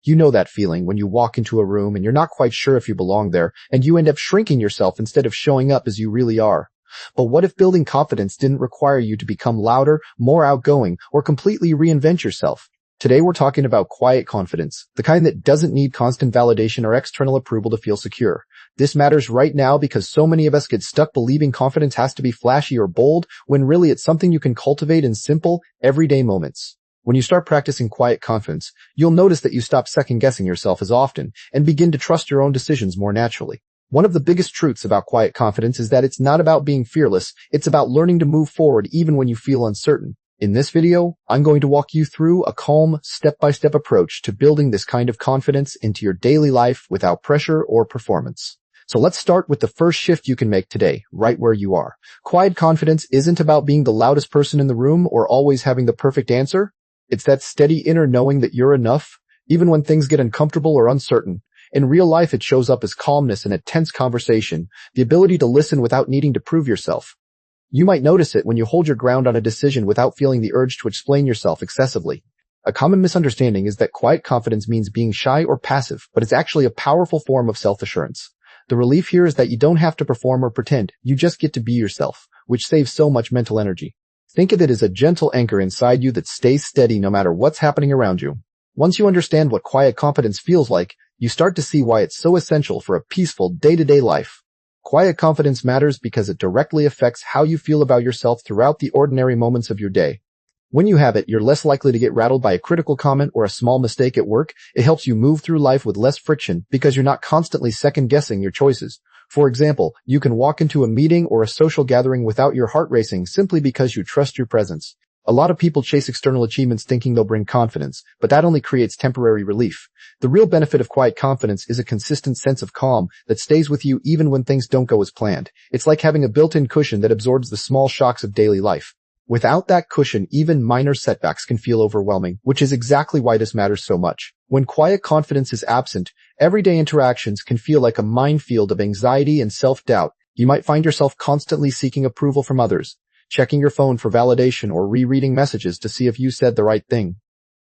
You know that feeling when you walk into a room and you're not quite sure if you belong there, and you end up shrinking yourself instead of showing up as you really are. But what if building confidence didn't require you to become louder, more outgoing, or completely reinvent yourself? Today we're talking about quiet confidence, the kind that doesn't need constant validation or external approval to feel secure. This matters right now because so many of us get stuck believing confidence has to be flashy or bold, when really it's something you can cultivate in simple, everyday moments. When you start practicing quiet confidence, you'll notice that you stop second-guessing yourself as often and begin to trust your own decisions more naturally. One of the biggest truths about quiet confidence is that it's not about being fearless, it's about learning to move forward even when you feel uncertain. In this video, I'm going to walk you through a calm, step-by-step approach to building this kind of confidence into your daily life without pressure or performance. So let's start with the first shift you can make today, right where you are. Quiet confidence isn't about being the loudest person in the room or always having the perfect answer. It's that steady inner knowing that you're enough, even when things get uncomfortable or uncertain. In real life, it shows up as calmness in a tense conversation, the ability to listen without needing to prove yourself. You might notice it when you hold your ground on a decision without feeling the urge to explain yourself excessively. A common misunderstanding is that quiet confidence means being shy or passive, but it's actually a powerful form of self-assurance. The relief here is that you don't have to perform or pretend, you just get to be yourself, which saves so much mental energy. Think of it as a gentle anchor inside you that stays steady no matter what's happening around you. Once you understand what quiet confidence feels like, you start to see why it's so essential for a peaceful day-to-day life. Quiet confidence matters because it directly affects how you feel about yourself throughout the ordinary moments of your day. When you have it, you're less likely to get rattled by a critical comment or a small mistake at work. It helps you move through life with less friction because you're not constantly second-guessing your choices. For example, you can walk into a meeting or a social gathering without your heart racing simply because you trust your presence. A lot of people chase external achievements thinking they'll bring confidence, but that only creates temporary relief. The real benefit of quiet confidence is a consistent sense of calm that stays with you even when things don't go as planned. It's like having a built-in cushion that absorbs the small shocks of daily life. Without that cushion, even minor setbacks can feel overwhelming, which is exactly why this matters so much. When quiet confidence is absent, everyday interactions can feel like a minefield of anxiety and self-doubt. You might find yourself constantly seeking approval from others, checking your phone for validation or rereading messages to see if you said the right thing.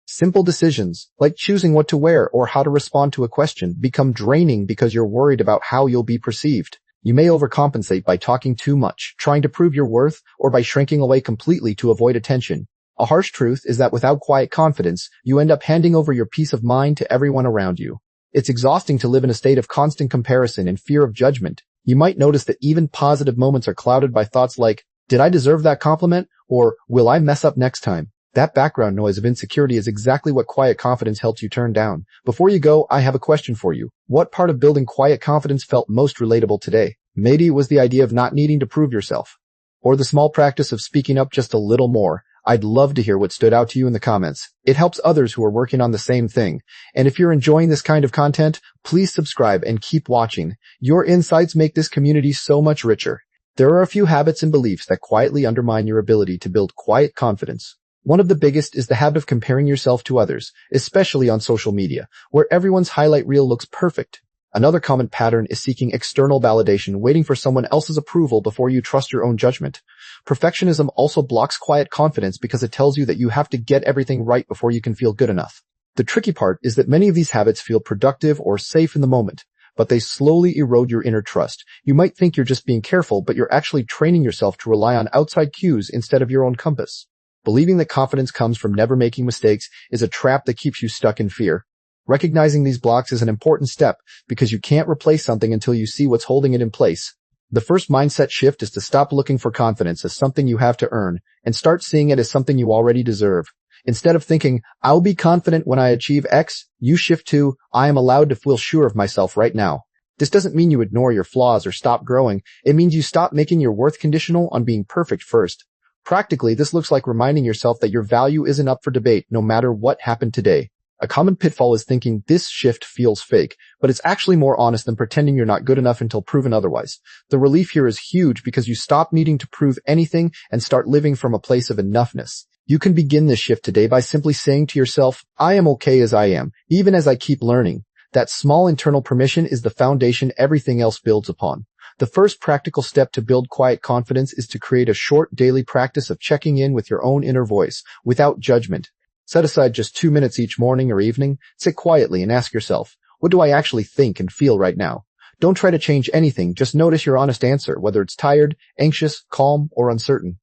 Simple decisions, like choosing what to wear or how to respond to a question, become draining because you're worried about how you'll be perceived. You may overcompensate by talking too much, trying to prove your worth, or by shrinking away completely to avoid attention. A harsh truth is that without quiet confidence, you end up handing over your peace of mind to everyone around you. It's exhausting to live in a state of constant comparison and fear of judgment. You might notice that even positive moments are clouded by thoughts like, "Did I deserve that compliment?" or "Will I mess up next time?" That background noise of insecurity is exactly what quiet confidence helps you turn down. Before you go, I have a question for you. What part of building quiet confidence felt most relatable today? Maybe it was the idea of not needing to prove yourself, or the small practice of speaking up just a little more. I'd love to hear what stood out to you in the comments. It helps others who are working on the same thing. And if you're enjoying this kind of content, please subscribe and keep watching. Your insights make this community so much richer. There are a few habits and beliefs that quietly undermine your ability to build quiet confidence. One of the biggest is the habit of comparing yourself to others, especially on social media, where everyone's highlight reel looks perfect. Another common pattern is seeking external validation, waiting for someone else's approval before you trust your own judgment. Perfectionism also blocks quiet confidence because it tells you that you have to get everything right before you can feel good enough. The tricky part is that many of these habits feel productive or safe in the moment, but they slowly erode your inner trust. You might think you're just being careful, but you're actually training yourself to rely on outside cues instead of your own compass. Believing that confidence comes from never making mistakes is a trap that keeps you stuck in fear. Recognizing these blocks is an important step because you can't replace something until you see what's holding it in place. The first mindset shift is to stop looking for confidence as something you have to earn and start seeing it as something you already deserve. Instead of thinking, "I'll be confident when I achieve X," you shift to, "I am allowed to feel sure of myself right now." This doesn't mean you ignore your flaws or stop growing. It means you stop making your worth conditional on being perfect first. Practically, this looks like reminding yourself that your value isn't up for debate no matter what happened today. A common pitfall is thinking this shift feels fake, but it's actually more honest than pretending you're not good enough until proven otherwise. The relief here is huge because you stop needing to prove anything and start living from a place of enoughness. You can begin this shift today by simply saying to yourself, "I am okay as I am, even as I keep learning." That small internal permission is the foundation everything else builds upon. The first practical step to build quiet confidence is to create a short daily practice of checking in with your own inner voice without judgment. Set aside just 2 minutes each morning or evening, sit quietly and ask yourself, what do I actually think and feel right now? Don't try to change anything, just notice your honest answer, whether it's tired, anxious, calm, or uncertain.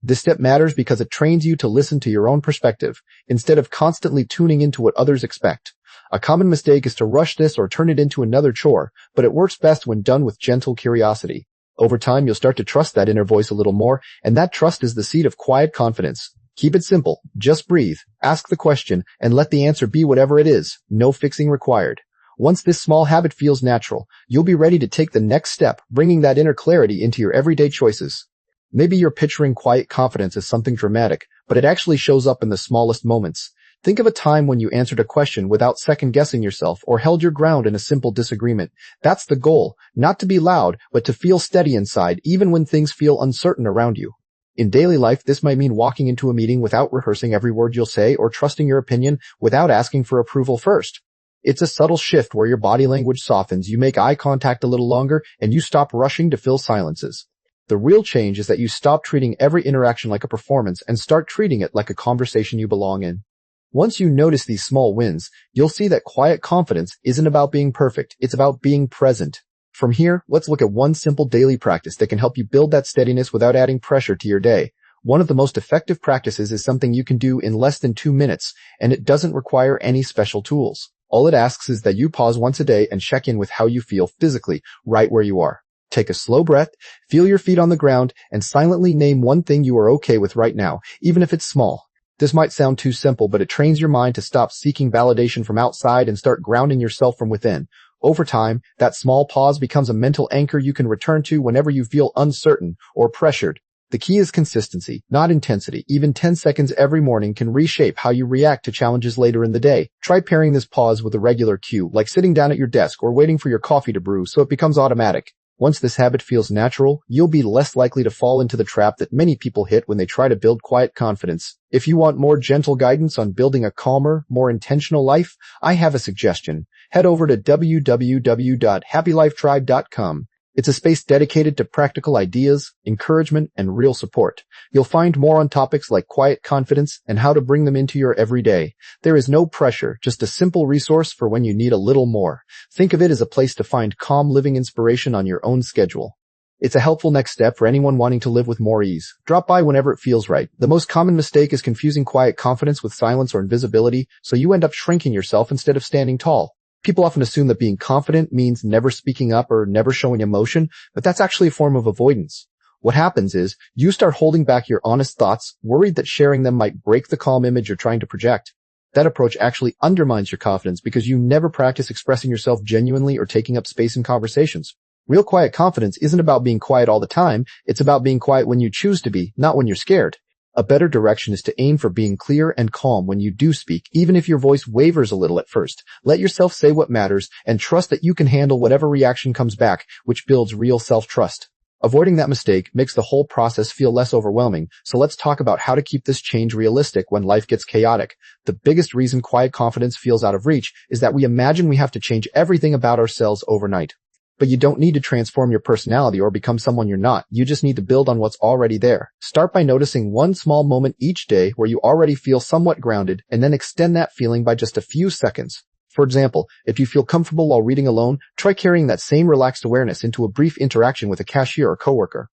This step matters because it trains you to listen to your own perspective, instead of constantly tuning into what others expect. A common mistake is to rush this or turn it into another chore, but it works best when done with gentle curiosity. Over time, you'll start to trust that inner voice a little more, and that trust is the seed of quiet confidence. Keep it simple. Just breathe, ask the question, and let the answer be whatever it is. No fixing required. Once this small habit feels natural, you'll be ready to take the next step, bringing that inner clarity into your everyday choices. Maybe you're picturing quiet confidence as something dramatic, but it actually shows up in the smallest moments. Think of a time when you answered a question without second-guessing yourself or held your ground in a simple disagreement. That's the goal, not to be loud, but to feel steady inside, even when things feel uncertain around you. In daily life, this might mean walking into a meeting without rehearsing every word you'll say or trusting your opinion without asking for approval first. It's a subtle shift where your body language softens, you make eye contact a little longer, and you stop rushing to fill silences. The real change is that you stop treating every interaction like a performance and start treating it like a conversation you belong in. Once you notice these small wins, you'll see that quiet confidence isn't about being perfect, it's about being present. From here, let's look at one simple daily practice that can help you build that steadiness without adding pressure to your day. One of the most effective practices is something you can do in less than 2 minutes, and it doesn't require any special tools. All it asks is that you pause once a day and check in with how you feel physically, right where you are. Take a slow breath, feel your feet on the ground, and silently name one thing you are okay with right now, even if it's small. This might sound too simple, but it trains your mind to stop seeking validation from outside and start grounding yourself from within. Over time, that small pause becomes a mental anchor you can return to whenever you feel uncertain or pressured. The key is consistency, not intensity. Even 10 seconds every morning can reshape how you react to challenges later in the day. Try pairing this pause with a regular cue, like sitting down at your desk or waiting for your coffee to brew, so it becomes automatic. Once this habit feels natural, you'll be less likely to fall into the trap that many people hit when they try to build quiet confidence. If you want more gentle guidance on building a calmer, more intentional life, I have a suggestion. Head over to www.happylifetribe.com. It's a space dedicated to practical ideas, encouragement, and real support. You'll find more on topics like quiet confidence and how to bring them into your everyday. There is no pressure, just a simple resource for when you need a little more. Think of it as a place to find calm living inspiration on your own schedule. It's a helpful next step for anyone wanting to live with more ease. Drop by whenever it feels right. The most common mistake is confusing quiet confidence with silence or invisibility, so you end up shrinking yourself instead of standing tall. People often assume that being confident means never speaking up or never showing emotion, but that's actually a form of avoidance. What happens is, you start holding back your honest thoughts, worried that sharing them might break the calm image you're trying to project. That approach actually undermines your confidence because you never practice expressing yourself genuinely or taking up space in conversations. Real quiet confidence isn't about being quiet all the time, it's about being quiet when you choose to be, not when you're scared. A better direction is to aim for being clear and calm when you do speak, even if your voice wavers a little at first. Let yourself say what matters and trust that you can handle whatever reaction comes back, which builds real self-trust. Avoiding that mistake makes the whole process feel less overwhelming, so let's talk about how to keep this change realistic when life gets chaotic. The biggest reason quiet confidence feels out of reach is that we imagine we have to change everything about ourselves overnight. But you don't need to transform your personality or become someone you're not. You just need to build on what's already there. Start by noticing one small moment each day where you already feel somewhat grounded, and then extend that feeling by just a few seconds. For example, if you feel comfortable while reading alone, try carrying that same relaxed awareness into a brief interaction with a cashier or coworker.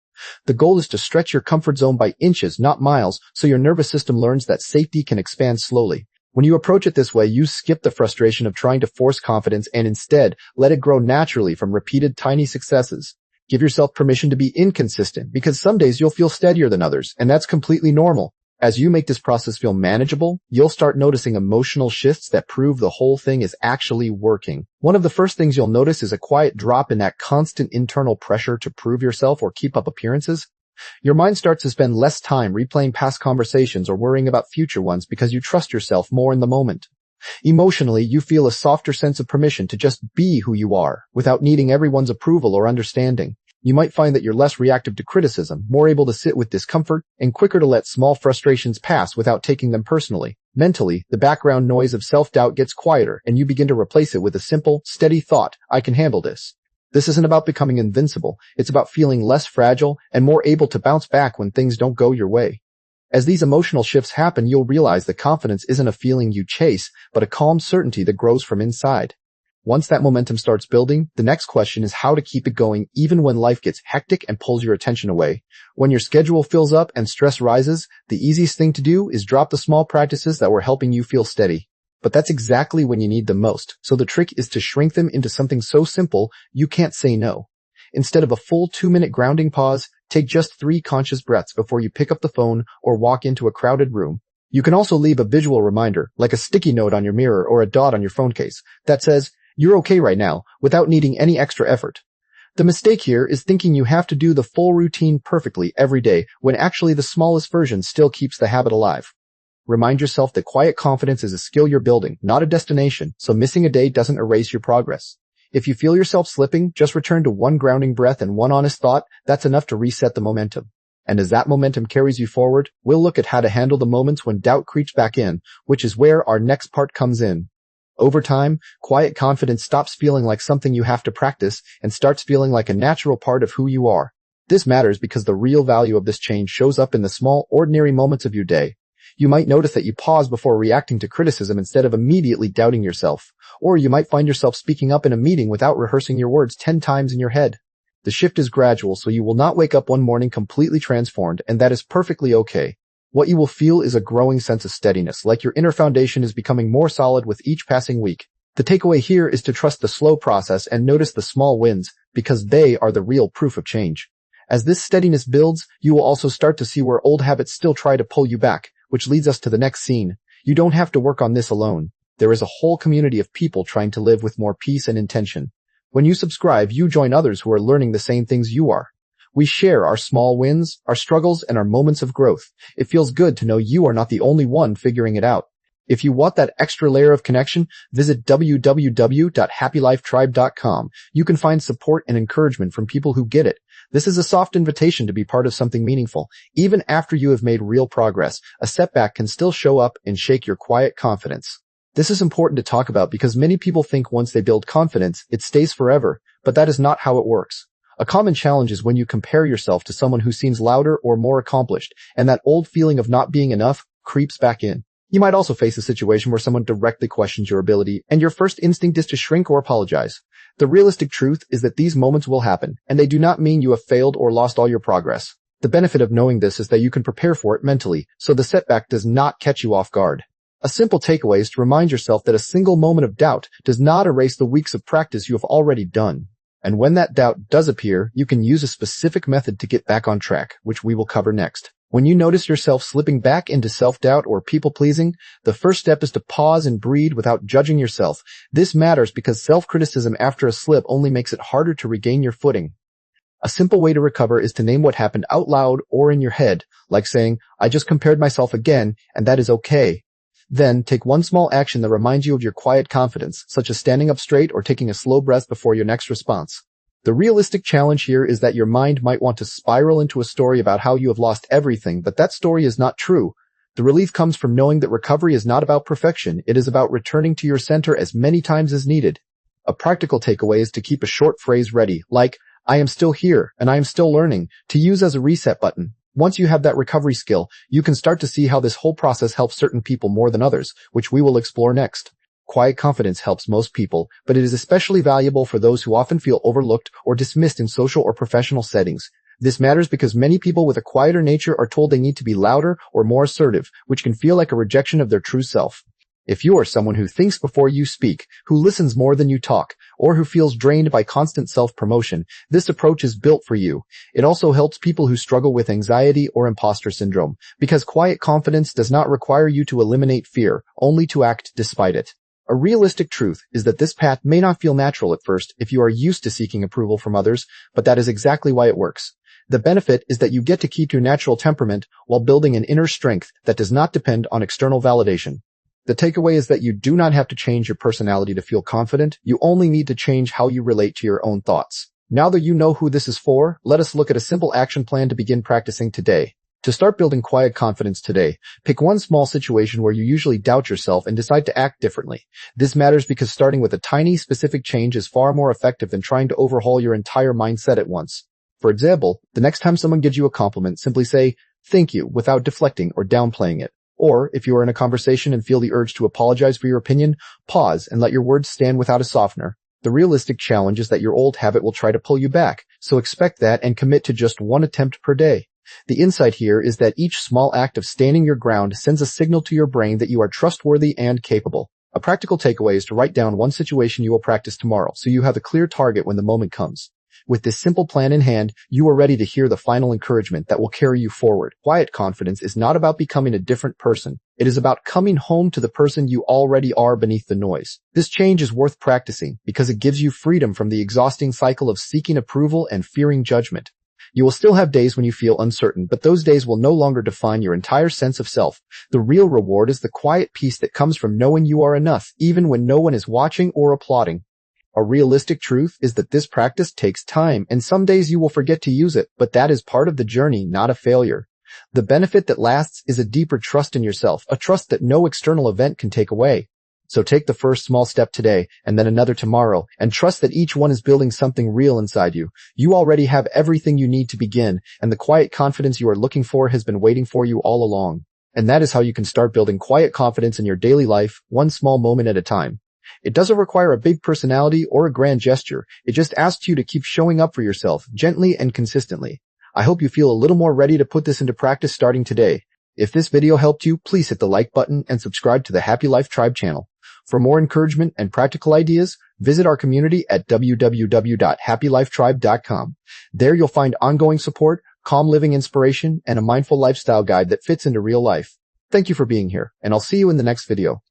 The goal is to stretch your comfort zone by inches, not miles, so your nervous system learns that safety can expand slowly. When you approach it this way, you skip the frustration of trying to force confidence and instead let it grow naturally from repeated tiny successes. Give yourself permission to be inconsistent, because some days you'll feel steadier than others, and that's completely normal. As you make this process feel manageable, you'll start noticing emotional shifts that prove the whole thing is actually working. One of the first things you'll notice is a quiet drop in that constant internal pressure to prove yourself or keep up appearances. Your mind starts to spend less time replaying past conversations or worrying about future ones because you trust yourself more in the moment. Emotionally, you feel a softer sense of permission to just be who you are, without needing everyone's approval or understanding. You might find that you're less reactive to criticism, more able to sit with discomfort, and quicker to let small frustrations pass without taking them personally. Mentally, the background noise of self-doubt gets quieter, and you begin to replace it with a simple, steady thought, I can handle this. This isn't about becoming invincible, it's about feeling less fragile and more able to bounce back when things don't go your way. As these emotional shifts happen, you'll realize that confidence isn't a feeling you chase, but a calm certainty that grows from inside. Once that momentum starts building, the next question is how to keep it going even when life gets hectic and pulls your attention away. When your schedule fills up and stress rises, the easiest thing to do is drop the small practices that were helping you feel steady. But that's exactly when you need them most, so the trick is to shrink them into something so simple you can't say no. Instead of a full 2-minute grounding pause, take just 3 conscious breaths before you pick up the phone or walk into a crowded room. You can also leave a visual reminder, like a sticky note on your mirror or a dot on your phone case, that says, "You're okay right now," without needing any extra effort. The mistake here is thinking you have to do the full routine perfectly every day, when actually the smallest version still keeps the habit alive. Remind yourself that quiet confidence is a skill you're building, not a destination, so missing a day doesn't erase your progress. If you feel yourself slipping, just return to 1 grounding breath and 1 honest thought. That's enough to reset the momentum. And as that momentum carries you forward, we'll look at how to handle the moments when doubt creeps back in, which is where our next part comes in. Over time, quiet confidence stops feeling like something you have to practice and starts feeling like a natural part of who you are. This matters because the real value of this change shows up in the small, ordinary moments of your day. You might notice that you pause before reacting to criticism instead of immediately doubting yourself. Or you might find yourself speaking up in a meeting without rehearsing your words 10 times in your head. The shift is gradual, so you will not wake up one morning completely transformed, and that is perfectly okay. What you will feel is a growing sense of steadiness, like your inner foundation is becoming more solid with each passing week. The takeaway here is to trust the slow process and notice the small wins, because they are the real proof of change. As this steadiness builds, you will also start to see where old habits still try to pull you back, which leads us to the next scene. You don't have to work on this alone. There is a whole community of people trying to live with more peace and intention. When you subscribe, you join others who are learning the same things you are. We share our small wins, our struggles, and our moments of growth. It feels good to know you are not the only one figuring it out. If you want that extra layer of connection, visit www.happylifetribe.com. You can find support and encouragement from people who get it. This is a soft invitation to be part of something meaningful. Even after you have made real progress, a setback can still show up and shake your quiet confidence. This is important to talk about because many people think once they build confidence, it stays forever, but that is not how it works. A common challenge is when you compare yourself to someone who seems louder or more accomplished, and that old feeling of not being enough creeps back in. You might also face a situation where someone directly questions your ability, and your first instinct is to shrink or apologize. The realistic truth is that these moments will happen, and they do not mean you have failed or lost all your progress. The benefit of knowing this is that you can prepare for it mentally, so the setback does not catch you off guard. A simple takeaway is to remind yourself that a single moment of doubt does not erase the weeks of practice you have already done. And when that doubt does appear, you can use a specific method to get back on track, which we will cover next. When you notice yourself slipping back into self-doubt or people-pleasing, the first step is to pause and breathe without judging yourself. This matters because self-criticism after a slip only makes it harder to regain your footing. A simple way to recover is to name what happened out loud or in your head, like saying, "I just compared myself again, and that is okay." Then, take one small action that reminds you of your quiet confidence, such as standing up straight or taking a slow breath before your next response. The realistic challenge here is that your mind might want to spiral into a story about how you have lost everything, but that story is not true. The relief comes from knowing that recovery is not about perfection, it is about returning to your center as many times as needed. A practical takeaway is to keep a short phrase ready, like, "I am still here, and I am still learning," to use as a reset button. Once you have that recovery skill, you can start to see how this whole process helps certain people more than others, which we will explore next. Quiet confidence helps most people, but it is especially valuable for those who often feel overlooked or dismissed in social or professional settings. This matters because many people with a quieter nature are told they need to be louder or more assertive, which can feel like a rejection of their true self. If you are someone who thinks before you speak, who listens more than you talk, or who feels drained by constant self-promotion, this approach is built for you. It also helps people who struggle with anxiety or imposter syndrome, because quiet confidence does not require you to eliminate fear, only to act despite it. A realistic truth is that this path may not feel natural at first if you are used to seeking approval from others, but that is exactly why it works. The benefit is that you get to keep your natural temperament while building an inner strength that does not depend on external validation. The takeaway is that you do not have to change your personality to feel confident, you only need to change how you relate to your own thoughts. Now that you know who this is for, let us look at a simple action plan to begin practicing today. To start building quiet confidence today, pick one small situation where you usually doubt yourself and decide to act differently. This matters because starting with a tiny, specific change is far more effective than trying to overhaul your entire mindset at once. For example, the next time someone gives you a compliment, simply say, Thank you without deflecting or downplaying it. Or, if you are in a conversation and feel the urge to apologize for your opinion, pause and let your words stand without a softener. The realistic challenge is that your old habit will try to pull you back, so expect that and commit to just one attempt per day. The insight here is that each small act of standing your ground sends a signal to your brain that you are trustworthy and capable. A practical takeaway is to write down one situation you will practice tomorrow so you have a clear target when the moment comes. With this simple plan in hand, you are ready to hear the final encouragement that will carry you forward. Quiet confidence is not about becoming a different person. It is about coming home to the person you already are beneath the noise. This change is worth practicing because it gives you freedom from the exhausting cycle of seeking approval and fearing judgment. You will still have days when you feel uncertain, but those days will no longer define your entire sense of self. The real reward is the quiet peace that comes from knowing you are enough, even when no one is watching or applauding. A realistic truth is that this practice takes time, and some days you will forget to use it, but that is part of the journey, not a failure. The benefit that lasts is a deeper trust in yourself, a trust that no external event can take away. So take the first small step today, and then another tomorrow, and trust that each one is building something real inside you. You already have everything you need to begin, and the quiet confidence you are looking for has been waiting for you all along. And that is how you can start building quiet confidence in your daily life, one small moment at a time. It doesn't require a big personality or a grand gesture. It just asks you to keep showing up for yourself, gently and consistently. I hope you feel a little more ready to put this into practice starting today. If this video helped you, please hit the like button and subscribe to the Happy Life Tribe channel. For more encouragement and practical ideas, visit our community at www.happylifetribe.com. There you'll find ongoing support, calm living inspiration, and a mindful lifestyle guide that fits into real life. Thank you for being here, and I'll see you in the next video.